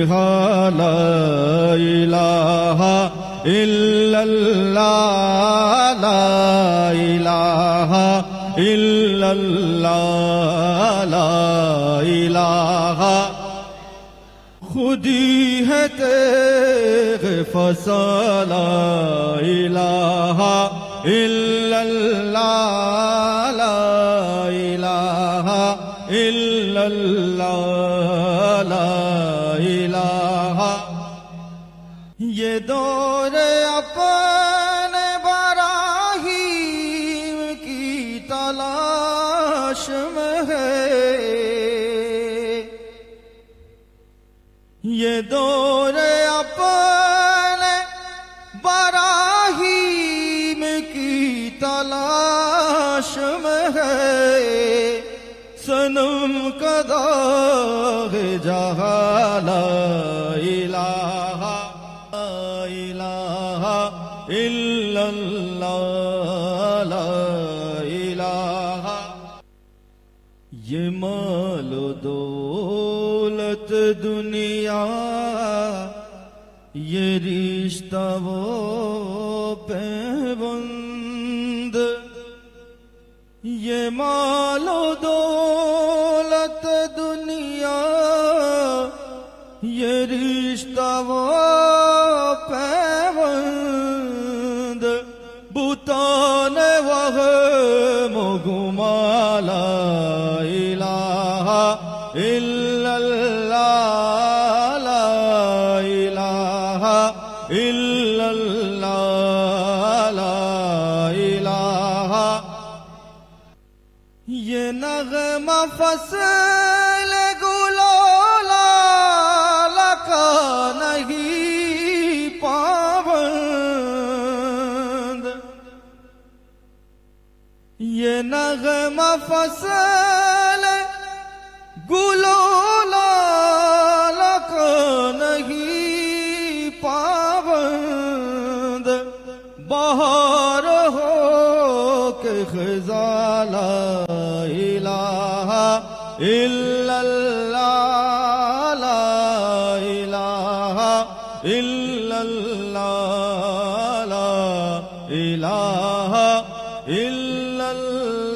لا الہ الا اللہ لا الہ الا اللہ لا الہ خودی ہے تیغ فسا لا الہ الا اللہ لا الہ الا اللہ لا الہ یہ دور اپنے براہیم کی تلاش میں ہے یہ دور اپنے براہیم کی تلاش میں ہے صنم کا داغ جہاں لا الہ الا اللہ لا الہ یہ مال و دولت دنیا یہ رشتہ وہ پیوند یہ مال و دولت دنیا یہ رشتہ وہ پیوند بتان وہم و گما لا الہ الا اللہ لا الہ الا اللہ لا الہ یہ نغمہ فصل گلو لال کا نہیں پابند یہ نغمہ فصل گلو لال کا نہیں پابند بہار ہو کہ خزاں لا الہ الا اللہ لا الہ الا اللہ لا الہ الا اللہ